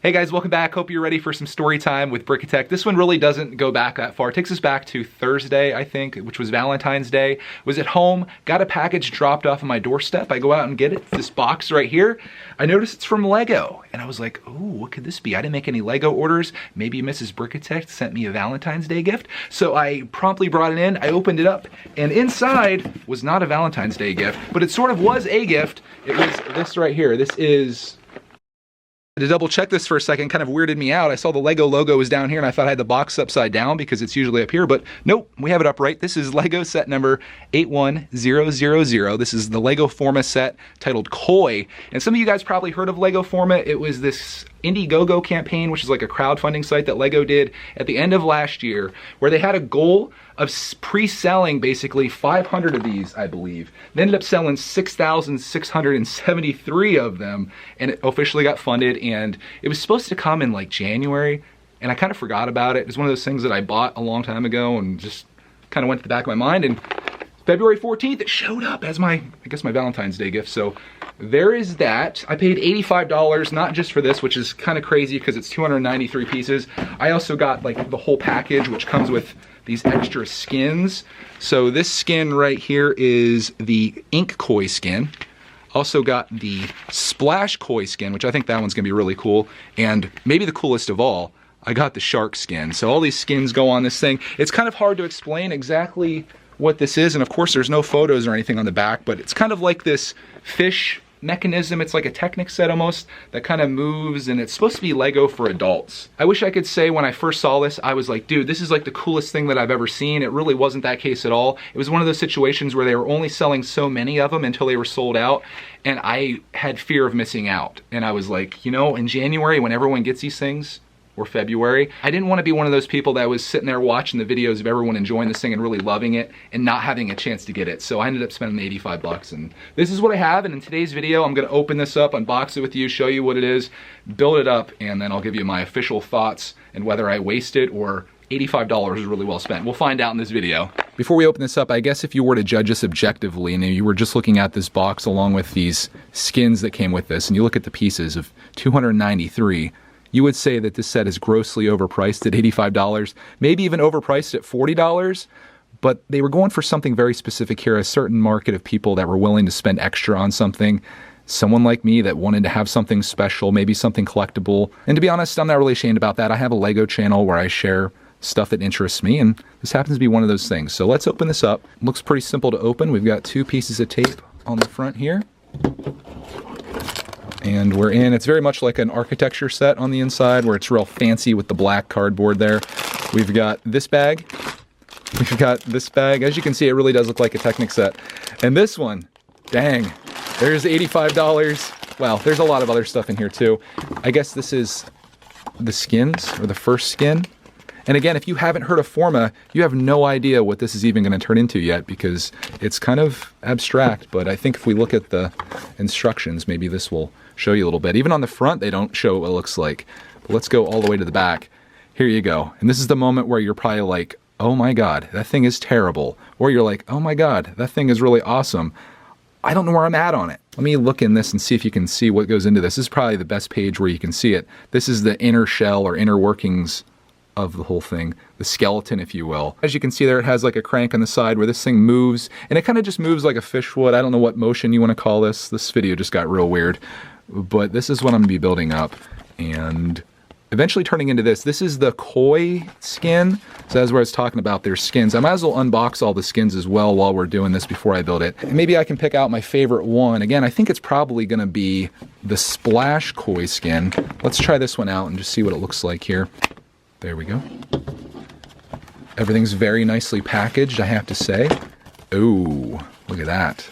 Hey guys, welcome back. Hope you're ready for some story time with brickitect. This one really doesn't go back that far. It takes us back to Thursday, I think, which was Valentine's Day. Was at home, got a package dropped off on my doorstep. I go out and get it. This box right here. I noticed it's from LEGO. And I was like, oh, what could this be? I didn't make any LEGO orders. Maybe Mrs. Brickitect sent me a Valentine's Day gift. So I promptly brought it in. I opened it up. And inside was not a Valentine's Day gift, but it sort of was a gift. It was this right here. This is... To double check this for a second kind of weirded me out. I saw the LEGO logo was down here and I thought I had the box upside down because it's usually up here, but nope, we have it upright. This is LEGO set number 81000. This is the LEGO Forma set titled Koi. And some of you guys probably heard of LEGO Forma. It was this Indiegogo campaign, which is like a crowdfunding site that LEGO did at the end of last year, where they had a goal of pre-selling basically 500 of these, I believe. They ended up selling 6,673 of them, and it officially got funded, and it was supposed to come in like January, and I kind of forgot about it. It's one of those things that I bought a long time ago and just kind of went to the back of my mind, and February 14th, it showed up as my, I guess my Valentine's Day gift. So there is that. I paid $85, not just for this, which is kind of crazy because it's 293 pieces. I also got like the whole package, which comes with these extra skins. So this skin right here is the ink koi skin. Also got the splash koi skin, which I think that one's gonna be really cool. And maybe the coolest of all, I got the shark skin. So all these skins go on this thing. It's kind of hard to explain exactly what this is, and of course there's no photos or anything on the back, but it's kind of like this fish mechanism. It's like a Technic set almost that kind of moves, and it's supposed to be LEGO for adults. I wish I could say when I first saw this, I was like, dude, this is like the coolest thing that I've ever seen. It really wasn't that case at all. It was one of those situations where they were only selling so many of them until they were sold out, and I had fear of missing out. And I was like, you know, in January when everyone gets these things, or February, I didn't want to be one of those people that was sitting there watching the videos of everyone enjoying this thing and really loving it and not having a chance to get it. So I ended up spending the 85 bucks, and this is what I have. And in today's video, I'm gonna open this up, unbox it with you, show you what it is, build it up, and then I'll give you my official thoughts and whether I wasted or $85 is really well spent. We'll find out in this video. Before we open this up, I guess if you were to judge this objectively and you were just looking at this box along with these skins that came with this, and you look at the pieces of 293, you would say that this set is grossly overpriced at $85, maybe even overpriced at $40, but they were going for something very specific here, a certain market of people that were willing to spend extra on something, someone like me that wanted to have something special, maybe something collectible. And to be honest, I'm not really ashamed about that. I have a LEGO channel where I share stuff that interests me, and this happens to be one of those things. So let's open this up. Looks pretty simple to open. We've got two pieces of tape on the front here. And we're in, it's very much like an architecture set on the inside where it's real fancy with the black cardboard there. We've got this bag. We've got this bag. As you can see, it really does look like a Technic set. And this one, dang, there's $85. Well, there's a lot of other stuff in here too. I guess this is the skins, or the first skin. And again, if you haven't heard of Forma, you have no idea what this is even going to turn into yet because it's kind of abstract. But I think if we look at the instructions, maybe this will show you a little bit. Even on the front, they don't show what it looks like. But let's go all the way to the back. Here you go. And this is the moment where you're probably like, oh my God, that thing is terrible. Or you're like, oh my God, that thing is really awesome. I don't know where I'm at on it. Let me look in this and see if you can see what goes into this. This is probably the best page where you can see it. This is the inner shell or inner workings of the whole thing, the skeleton, if you will. As you can see there, it has like a crank on the side where this thing moves, and it kind of just moves like a fish would. I don't know what motion you want to call this. This video just got real weird, but this is what I'm gonna be building up and eventually turning into this. This is the koi skin. So that's where I was talking about their skins. I might as well unbox all the skins as well while we're doing this before I build it. And maybe I can pick out my favorite one. Again, I think it's probably gonna be the splash koi skin. Let's try this one out and just see what it looks like here. There we go. Everything's very nicely packaged, I have to say. Oh, look at that.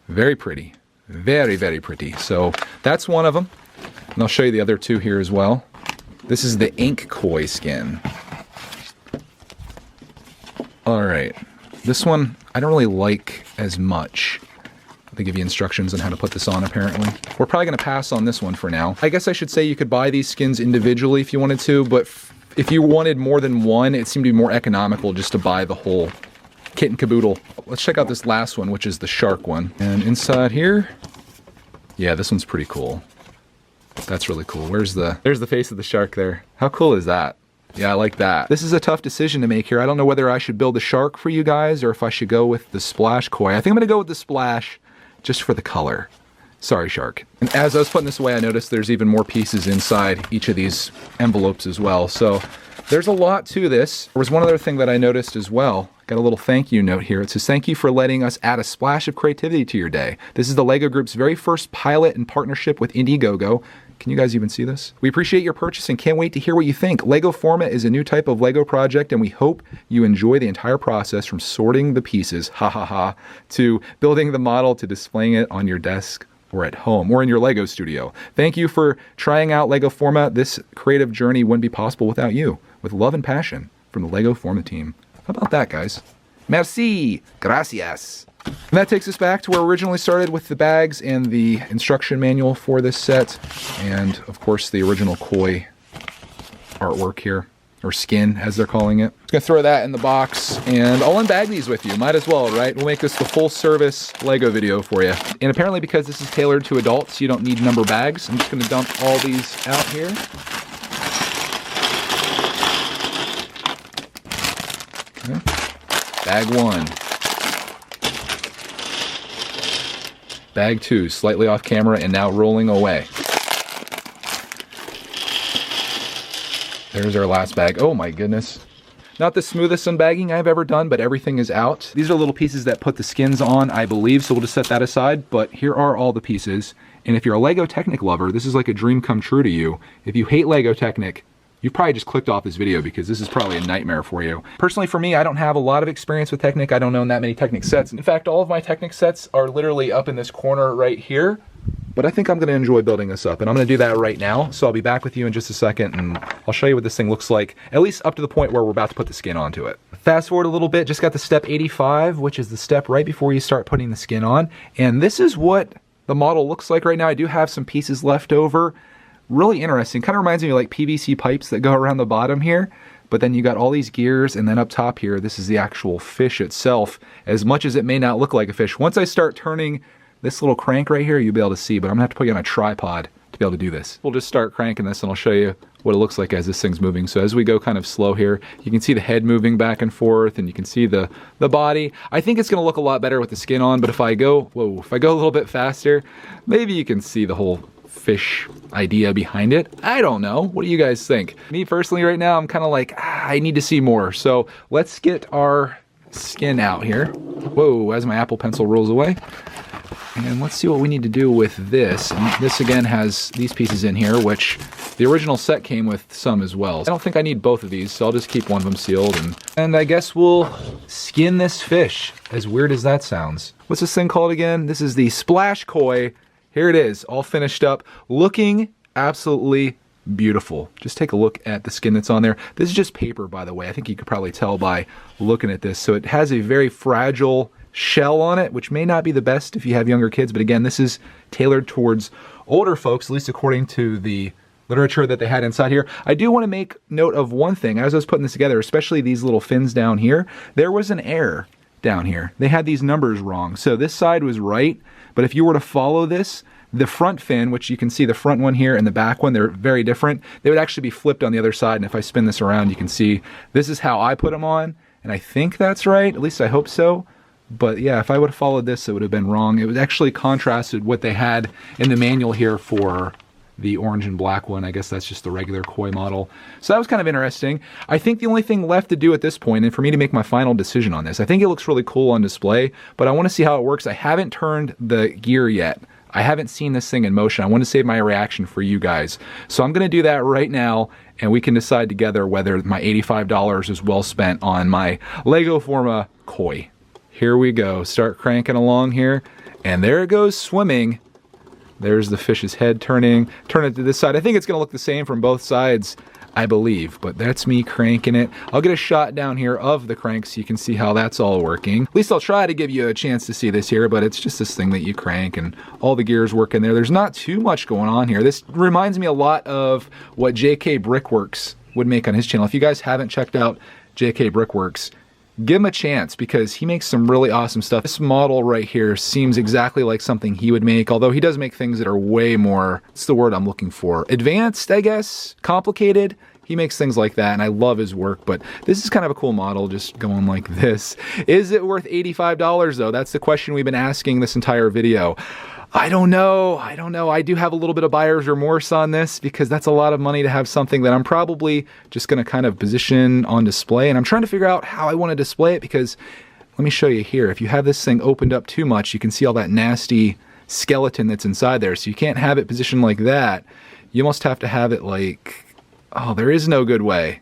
Very pretty. Very, very pretty. So that's one of them. And I'll show you the other two here as well. This is the ink koi skin. All right. This one I don't really like as much. They give you instructions on how to put this on, apparently. We're probably going to pass on this one for now. I guess I should say you could buy these skins individually if you wanted to, but if you wanted more than one, it seemed to be more economical just to buy the whole kit and caboodle. Let's check out this last one, which is the shark one. And inside here, yeah, this one's pretty cool. That's really cool. There's the face of the shark there. How cool is that? Yeah, I like that. This is a tough decision to make here. I don't know whether I should build the shark for you guys or if I should go with the splash koi. I think I'm gonna go with the splash just for the color. Sorry, shark. And as I was putting this away, I noticed there's even more pieces inside each of these envelopes as well. So there's a lot to this. There was one other thing that I noticed as well. Got a little thank you note here. It says, thank you for letting us add a splash of creativity to your day. This is the LEGO Group's very first pilot in partnership with Indiegogo. Can you guys even see this? We appreciate your purchase and can't wait to hear what you think. LEGO Forma is a new type of LEGO project and we hope you enjoy the entire process from sorting the pieces, ha ha ha, to building the model to displaying it on your desk or at home or in your LEGO studio. Thank you for trying out LEGO Forma. This creative journey wouldn't be possible without you. With love and passion from the LEGO Forma team. How about that, guys? Merci. Gracias. And that takes us back to where we originally started with the bags and the instruction manual for this set. And, of course, the original koi artwork here. Or skin, as they're calling it. I'm going to throw that in the box, and I'll unbag these with you. Might as well, right? We'll make this the full-service LEGO video for you. And apparently, because this is tailored to adults, you don't need number bags. I'm just going to dump all these out here. Okay. Bag 1. Bag 2, slightly off camera and now rolling away. There's our last bag. Oh my goodness. Not the smoothest unbagging I've ever done, but everything is out. These are little pieces that put the skins on, I believe, so we'll just set that aside. But here are all the pieces. And if you're a LEGO Technic lover, this is like a dream come true to you. If you hate LEGO Technic, you've probably just clicked off this video because this is probably a nightmare for you. Personally, for me, I don't have a lot of experience with Technic. I don't own that many Technic sets. In fact, all of my Technic sets are literally up in this corner right here. But I think I'm gonna enjoy building this up, and I'm gonna do that right now. So I'll be back with you in just a second, and I'll show you what this thing looks like, at least up to the point where we're about to put the skin onto it. Fast forward a little bit, just got to step 85, which is the step right before you start putting the skin on. And this is what the model looks like right now. I do have some pieces left over. Really interesting, kind of reminds me of like PVC pipes that go around the bottom here. But then you got all these gears, and then up top here, this is the actual fish itself, as much as it may not look like a fish. Once I start turning this little crank right here, you'll be able to see, but I'm gonna have to put you on a tripod to be able to do this. We'll just start cranking this and I'll show you what it looks like as this thing's moving. So as we go kind of slow here, you can see the head moving back and forth, and you can see the body. I think it's gonna look a lot better with the skin on, but if I go a little bit faster, maybe you can see the whole fish idea behind it. I don't know. What do you guys think? Me personally right now, I'm kind of like, I need to see more. So let's get our skin out here. Whoa, as my Apple Pencil rolls away. And let's see what we need to do with this. And this again has these pieces in here, which the original set came with some as well. I don't think I need both of these, so I'll just keep one of them sealed. And I guess we'll skin this fish, as weird as that sounds. What's this thing called again? This is the Splash Koi. Here it is, all finished up, looking absolutely beautiful. Just take a look at the skin that's on there. This is just paper, by the way. I think you could probably tell by looking at this. So it has a very fragile shell on it, which may not be the best if you have younger kids, but again, this is tailored towards older folks, at least according to the literature that they had inside here. I do want to make note of one thing. As I was putting this together, especially these little fins down here, there was an error down here. They had these numbers wrong. So this side was right, but if you were to follow this, the front fin, which you can see the front one here and the back one, they're very different. They would actually be flipped on the other side, and if I spin this around, you can see this is how I put them on, and I think that's right, at least I hope so. But yeah, if I would have followed this, it would have been wrong. It was actually contrasted what they had in the manual here for the orange and black one. I guess that's just the regular koi model. So that was kind of interesting. I think the only thing left to do at this point, and for me to make my final decision on this, I think it looks really cool on display, but I want to see how it works. I haven't turned the gear yet. I haven't seen this thing in motion. I want to save my reaction for you guys. So I'm going to do that right now, and we can decide together whether my $85 is well spent on my LEGO Forma koi. Here we go. Start cranking along here, and there it goes swimming. There's the fish's head turning. Turn it to this side. I think it's going to look the same from both sides, I believe, but that's me cranking it. I'll get a shot down here of the crank so you can see how that's all working. At least I'll try to give you a chance to see this here, but it's just this thing that you crank and all the gears work in there. There's not too much going on here. This reminds me a lot of what JK Brickworks would make on his channel. If you guys haven't checked out JK Brickworks, give him a chance because he makes some really awesome stuff. This model right here seems exactly like something he would make, although he does make things that are way more, what's the word I'm looking for? Advanced, I guess? Complicated? He makes things like that, and I love his work, but this is kind of a cool model, just going like this. Is it worth $85 though? That's the question we've been asking this entire video. I don't know. I do have a little bit of buyer's remorse on this because that's a lot of money to have something that I'm probably just going to kind of position on display, and I'm trying to figure out how I want to display it because, let me show you here. If you have this thing opened up too much, you can see all that nasty skeleton that's inside there, so you can't have it positioned like that. You almost have to have it like... Oh, there is no good way.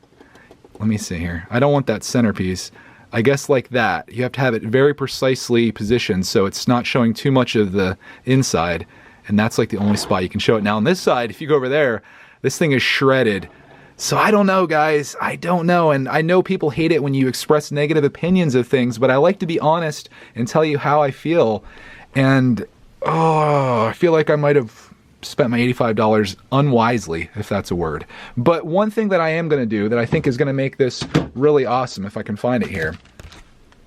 Let me see here. I don't want that centerpiece. I guess like that. You have to have it very precisely positioned so it's not showing too much of the inside. And that's like the only spot you can show it. Now on this side, if you go over there, this thing is shredded. So I don't know, guys. I don't know. And I know people hate it when you express negative opinions of things, but I like to be honest and tell you how I feel. And, oh, I feel like I might have spent my $85 unwisely, if that's a word. But one thing that I am going to do that I think is going to make this really awesome, if I can find it here,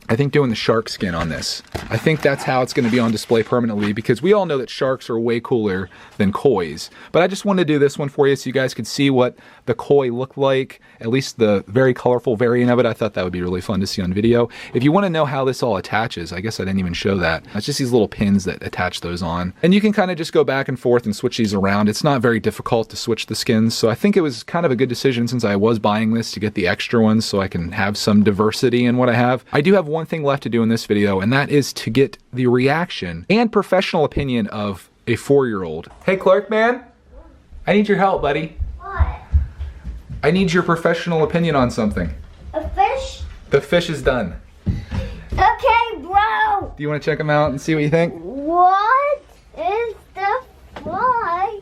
I think doing the shark skin on this. I think that's how it's going to be on display permanently because we all know that sharks are way cooler than kois. But I just wanted to do this one for you so you guys could see what the koi looked like, at least the very colorful variant of it. I thought that would be really fun to see on video. If you want to know how this all attaches, I guess I didn't even show that. It's just these little pins that attach those on. And you can kind of just go back and forth and switch these around. It's not very difficult to switch the skins. So I think it was kind of a good decision since I was buying this to get the extra ones so I can have some diversity in what I have. I do have one thing left to do in this video, and that is to get the reaction and professional opinion of a 4-year-old. Hey Clark, man, I need your help, buddy. What? I need your professional opinion on something. A fish? The fish is done. Okay, bro. Do you want to check them out and see what you think? What is the fly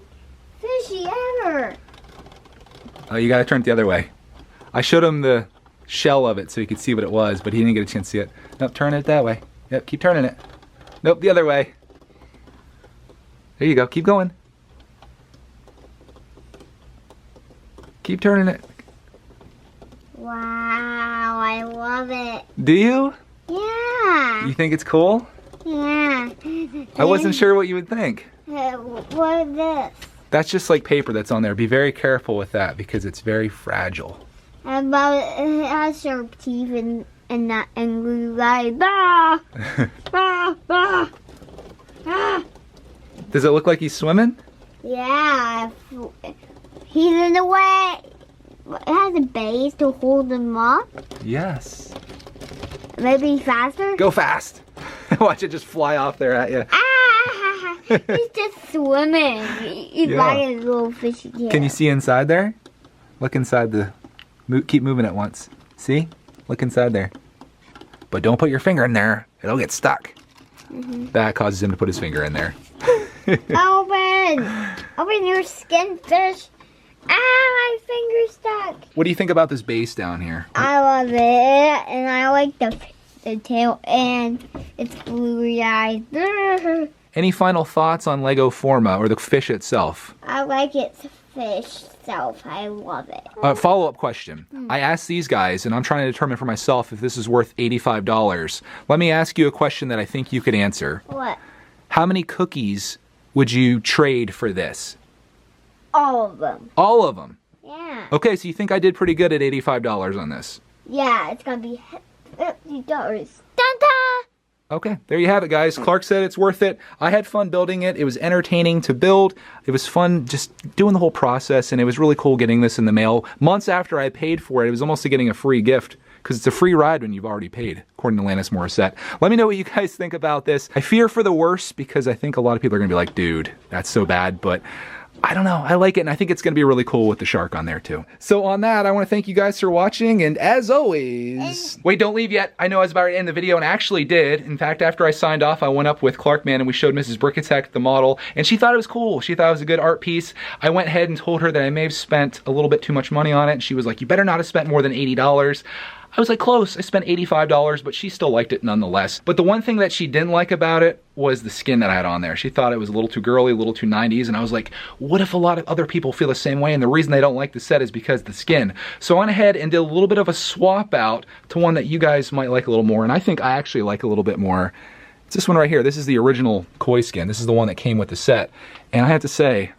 fishy ever? Oh, you gotta turn it the other way. I showed him the shell of it so he could see what it was, but he didn't get a chance to see it. Nope, turn it that way. Yep, keep turning it. Nope, the other way. There you go, keep going. Keep turning it. Wow, I love it. Do you? Yeah. You think it's cool? Yeah. I wasn't sure what you would think. What is this? That's just like paper that's on there. Be very careful with that because it's very fragile. About it has sharp teeth and that angry like bah, bah, bah, ah. Does it look like he's swimming? Yeah, he's in the way. It has a base to hold him up. Yes. Maybe faster. Go fast. Watch it just fly off there at you. Ah, he's just swimming. He's like a little fishy tail. Can you see inside there? Look inside the... Keep moving it once. See? Look inside there. But don't put your finger in there. It'll get stuck. That causes him to put his finger in there. Open your skin, fish. Ah, my finger's stuck. What do you think about this base down here? I love it, and I like the tail, and it's blue eyes. Any final thoughts on LEGO Forma or the fish itself? I like its fish self. I love it. Follow-up question. I asked these guys, and I'm trying to determine for myself if this is worth $85. Let me ask you a question that I think you could answer. What? How many cookies would you trade for this? All of them. All of them? Yeah. Okay, so you think I did pretty good at $85 on this? Yeah, it's gonna be $50. Dun-dun! Okay, there you have it, guys. Clark said it's worth it. I had fun building it. It was entertaining to build. It was fun just doing the whole process, and it was really cool getting this in the mail. Months after I paid for it, it was almost like getting a free gift because it's a free ride when you've already paid, according to Alanis Morissette. Let me know what you guys think about this. I fear for the worst because I think a lot of people are going to be like, dude, that's so bad, but I don't know. I like it, and I think it's going to be really cool with the shark on there, too. So on that, I want to thank you guys for watching, and as always... Wait, don't leave yet. I know I was about to end the video, and I actually did. In fact, after I signed off, I went up with Clarkman, and we showed Mrs. Brickitect the model, and she thought it was cool. She thought it was a good art piece. I went ahead and told her that I may have spent a little bit too much money on it, and she was like, you better not have spent more than $80. I was like, close. I spent $85, but she still liked it nonetheless. But the one thing that she didn't like about it was the skin that I had on there. She thought it was a little too girly, a little too 90s, and I was like, what if a lot of other people feel the same way, and the reason they don't like the set is because of the skin? So I went ahead and did a little bit of a swap out to one that you guys might like a little more, and I think I actually like a little bit more. It's this one right here. This is the original koi skin. This is the one that came with the set, and I have to say,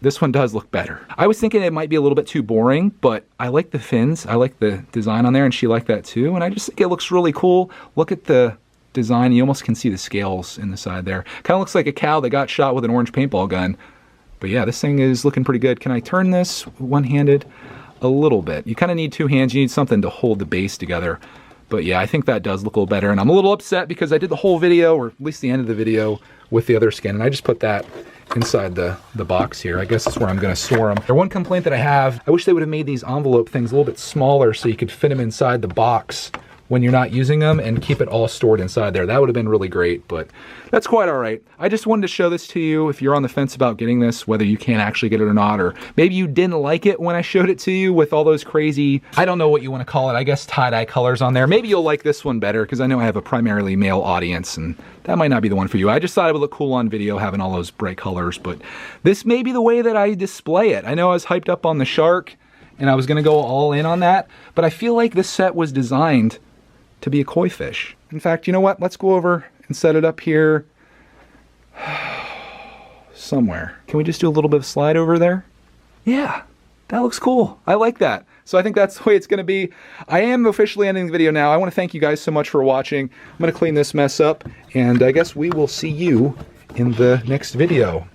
this one does look better. I was thinking it might be a little bit too boring, but I like the fins. I like the design on there, and she liked that too, and I just think it looks really cool. Look at the design. You almost can see the scales in the side there. Kind of looks like a cow that got shot with an orange paintball gun. But yeah, this thing is looking pretty good. Can I turn this one-handed? A little bit. You kind of need two hands. You need something to hold the base together. But yeah, I think that does look a little better, and I'm a little upset because I did the whole video, or at least the end of the video, with the other skin, and I just put that inside the box here. I guess that's where I'm going to store them. The one complaint that I have, I wish they would have made these envelope things a little bit smaller so you could fit them inside the box when you're not using them and keep it all stored inside there. That would have been really great, but that's quite all right. I just wanted to show this to you if you're on the fence about getting this, whether you can actually get it or not, or maybe you didn't like it when I showed it to you with all those crazy, I don't know what you want to call it, I guess tie-dye colors on there. Maybe you'll like this one better because I know I have a primarily male audience and that might not be the one for you. I just thought it would look cool on video having all those bright colors, but this may be the way that I display it. I know I was hyped up on the shark and I was going to go all in on that, but I feel like this set was designed to be a koi fish. In fact, you know what? Let's go over and set it up here somewhere. Can we just do a little bit of slide over there? Yeah, that looks cool. I like that. So I think that's the way it's going to be. I am officially ending the video now. I want to thank you guys so much for watching. I'm going to clean this mess up, and I guess we will see you in the next video.